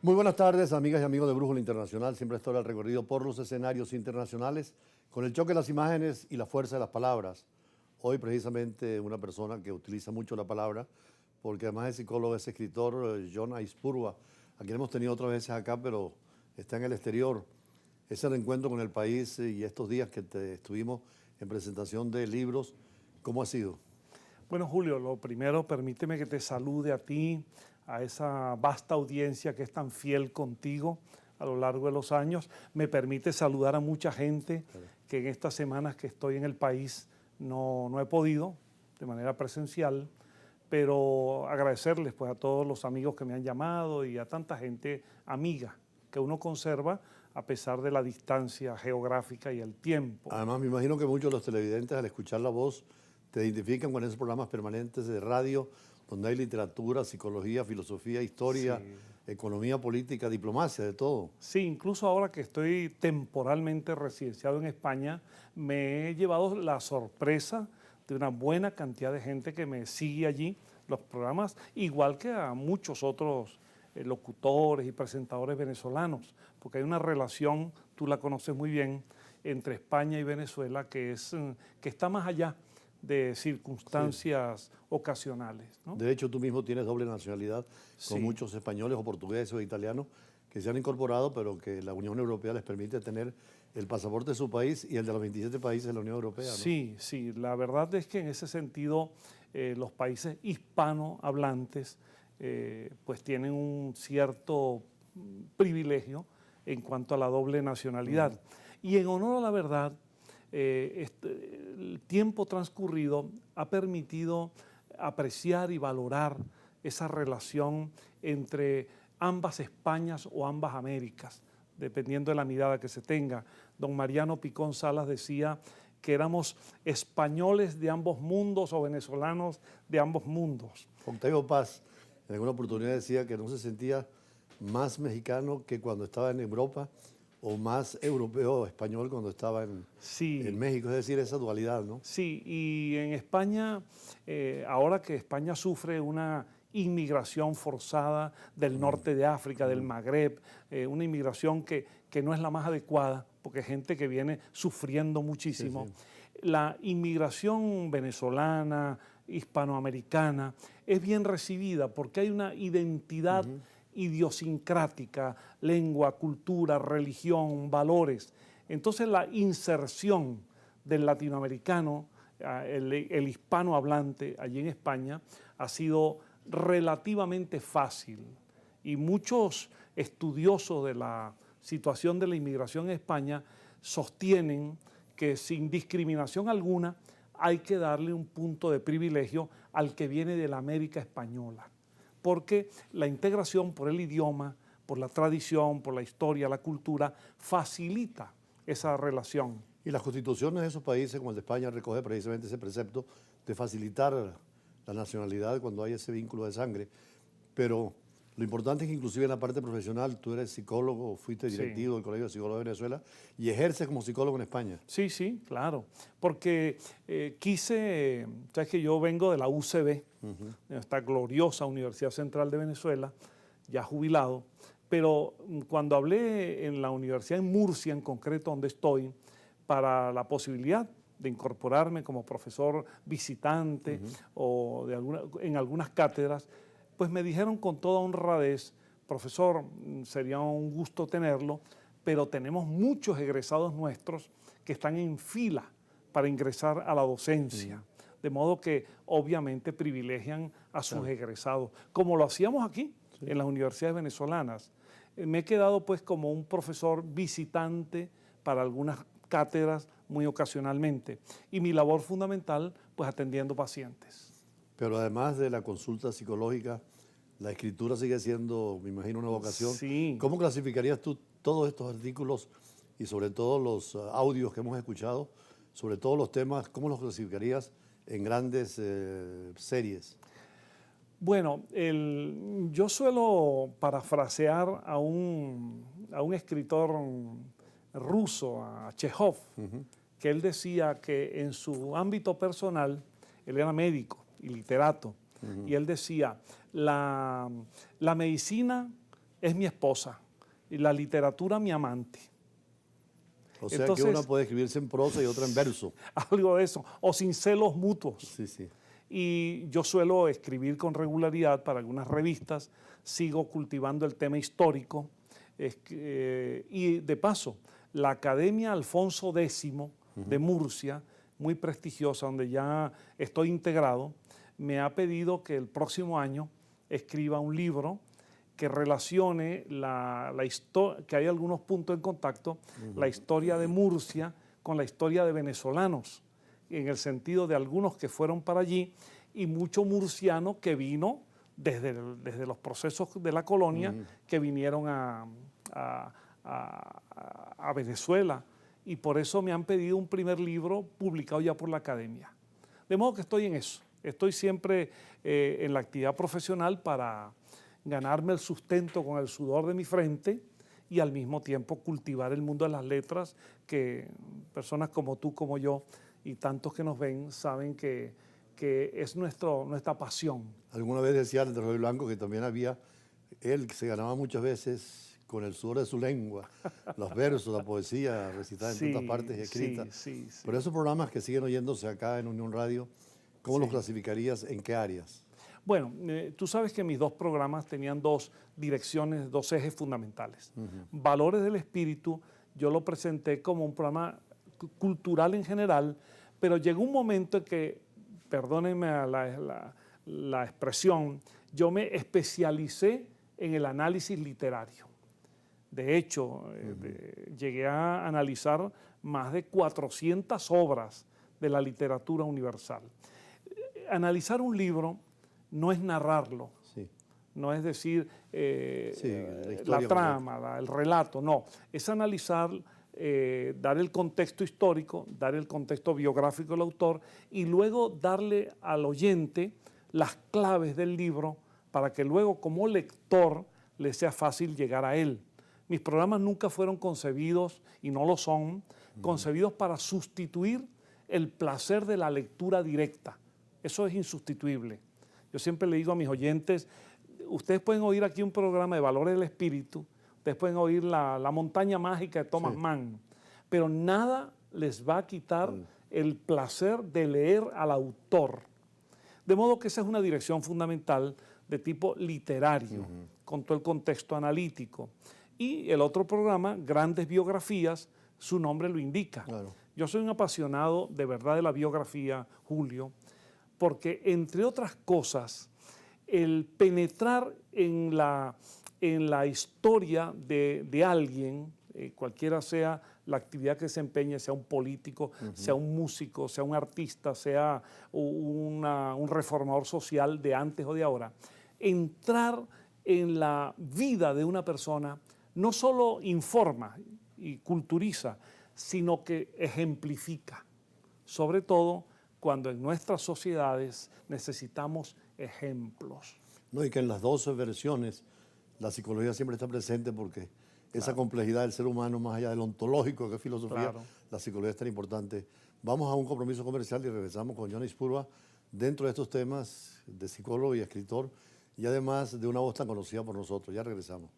Muy buenas tardes, amigas y amigos de Brújula Internacional. Siempre estoy al recorrido por los escenarios internacionales con el choque de las imágenes y la fuerza de las palabras. Hoy precisamente una persona que utiliza mucho la palabra, porque además es psicólogo, es escritor, John Aispurua, a quien hemos tenido otras veces acá, pero está en el exterior. Ese reencuentro con el país y estos días que estuvimos en presentación de libros, ¿cómo ha sido? Bueno, Julio, lo primero, permíteme que te salude a ti, a esa vasta audiencia que es tan fiel contigo a lo largo de los años. Me permite saludar a mucha gente que en estas semanas que estoy en el país no he podido de manera presencial, pero agradecerles pues a todos los amigos que me han llamado y a tanta gente amiga que uno conserva a pesar de la distancia geográfica y el tiempo. Además, me imagino que muchos de los televidentes al escuchar la voz te identifican con esos programas permanentes de radio donde hay literatura, psicología, filosofía, historia, Sí. economía, política, diplomacia, de todo. Sí, incluso ahora que estoy temporalmente residenciado en España, me he llevado la sorpresa de una buena cantidad de gente que me sigue allí, los programas, igual que a muchos otros locutores y presentadores venezolanos, porque hay una relación, tú la conoces muy bien, entre España y Venezuela que está más allá de circunstancias ocasionales, ¿no? De hecho, tú mismo tienes doble nacionalidad con Sí. muchos españoles o portugueses o italianos que se han incorporado, pero que la Unión Europea les permite tener el pasaporte de su país y el de los 27 países de la Unión Europea, ¿no? Sí, sí, la verdad es que en ese sentido los países hispanohablantes pues tienen un cierto privilegio en cuanto a la doble nacionalidad. Y en honor a la verdad, el tiempo transcurrido ha permitido apreciar y valorar esa relación entre ambas Españas o ambas Américas, dependiendo de la mirada que se tenga. Don Mariano Picón Salas decía que éramos españoles de ambos mundos o venezolanos de ambos mundos. Octavio Paz en alguna oportunidad decía que no se sentía más mexicano que cuando estaba en Europa o más europeo o español cuando estaba en Sí. México, es decir, esa dualidad, ¿no? Sí, y en España, ahora que España sufre una inmigración forzada del norte de África, del Magreb, una inmigración que no es la más adecuada, porque hay gente que viene sufriendo muchísimo. Sí. La inmigración venezolana, hispanoamericana, es bien recibida porque hay una identidad idiosincrática, lengua, cultura, religión, valores. Entonces la inserción del latinoamericano, el hispanohablante allí en España, ha sido relativamente fácil. Y muchos estudiosos de la situación de la inmigración en España sostienen que sin discriminación alguna hay que darle un punto de privilegio al que viene de la América española, porque la integración por el idioma, por la tradición, por la historia, la cultura, facilita esa relación. Y las constituciones de esos países, como el de España, recoge precisamente ese precepto de facilitar la nacionalidad cuando hay ese vínculo de sangre. Pero lo importante es que inclusive en la parte profesional, tú eres psicólogo, fuiste directivo del Colegio de Psicólogos de Venezuela y ejerces como psicólogo en España. Sí, sí, claro, porque sabes que yo vengo de la UCB, de esta gloriosa Universidad Central de Venezuela, ya jubilado, pero cuando hablé en la universidad en Murcia, en concreto donde estoy, para la posibilidad de incorporarme como profesor visitante o en algunas cátedras, pues me dijeron con toda honradez, profesor, sería un gusto tenerlo, pero tenemos muchos egresados nuestros que están en fila para ingresar a la docencia, de modo que obviamente privilegian a sus egresados, como lo hacíamos aquí en las universidades venezolanas. Me he quedado pues como un profesor visitante para algunas cátedras muy ocasionalmente y mi labor fundamental pues atendiendo pacientes. Pero además de la consulta psicológica, la escritura sigue siendo, me imagino, una vocación. Sí. ¿Cómo clasificarías tú todos estos artículos y sobre todo los audios que hemos escuchado, sobre todos los temas, cómo los clasificarías en grandes series? Bueno, yo suelo parafrasear a un escritor ruso, a Chekhov, que él decía que en su ámbito personal, él era médico y literato, y él decía, la medicina es mi esposa y la literatura mi amante. O sea Entonces, que una puede escribirse en prosa y otra en verso. Algo de eso, o sin celos mutuos. Sí, sí. Y yo suelo escribir con regularidad para algunas revistas, sigo cultivando el tema histórico, y de paso, la Academia Alfonso X de Murcia, muy prestigiosa, donde ya estoy integrado, me ha pedido que el próximo año escriba un libro que relacione que hay algunos puntos en contacto, la historia de Murcia con la historia de venezolanos, en el sentido de algunos que fueron para allí y mucho murciano que vino desde los procesos de la colonia, que vinieron a Venezuela. Y por eso me han pedido un primer libro publicado ya por la Academia. De modo que estoy en eso. Estoy siempre en la actividad profesional para ganarme el sustento con el sudor de mi frente y al mismo tiempo cultivar el mundo de las letras, que personas como tú, como yo y tantos que nos ven saben que es nuestra pasión. Alguna vez decía de Roy Blanco que también había él que se ganaba muchas veces con el sudor de su lengua, los versos, la poesía recitada en tantas partes y escrita. Sí. Pero esos programas que siguen oyéndose acá en Unión Radio, ¿cómo los clasificarías? ¿En qué áreas? Bueno, tú sabes que mis dos programas tenían dos direcciones, dos ejes fundamentales. Valores del Espíritu, yo lo presenté como un programa cultural en general, pero llegó un momento en que, perdónenme la expresión, yo me especialicé en el análisis literario. De hecho, llegué a analizar más de 400 obras de la literatura universal. Analizar un libro no es narrarlo, no es decir la trama, el relato, no. Es analizar, dar el contexto histórico, dar el contexto biográfico del autor y luego darle al oyente las claves del libro para que luego como lector le sea fácil llegar a él. Mis programas nunca fueron concebidos, y no lo son, concebidos para sustituir el placer de la lectura directa. Eso es insustituible. Yo siempre le digo a mis oyentes, ustedes pueden oír aquí un programa de Valores del Espíritu, ustedes pueden oír la montaña mágica de Thomas Mann, pero nada les va a quitar el placer de leer al autor. De modo que esa es una dirección fundamental de tipo literario, con todo el contexto analítico. Y el otro programa, Grandes Biografías, su nombre lo indica. Claro. Yo soy un apasionado de verdad de la biografía, Julio, porque entre otras cosas, el penetrar en la historia de alguien, cualquiera sea la actividad que desempeñe, sea un político, sea un músico, sea un artista, sea un reformador social de antes o de ahora, entrar en la vida de una persona no solo informa y culturiza, sino que ejemplifica, sobre todo cuando en nuestras sociedades necesitamos ejemplos. No, y que en las 12 versiones la psicología siempre está presente porque esa complejidad del ser humano, más allá del ontológico, que es filosofía, la psicología es tan importante. Vamos a un compromiso comercial y regresamos con Johnny Spurba dentro de estos temas de psicólogo y escritor y además de una voz tan conocida por nosotros. Ya regresamos.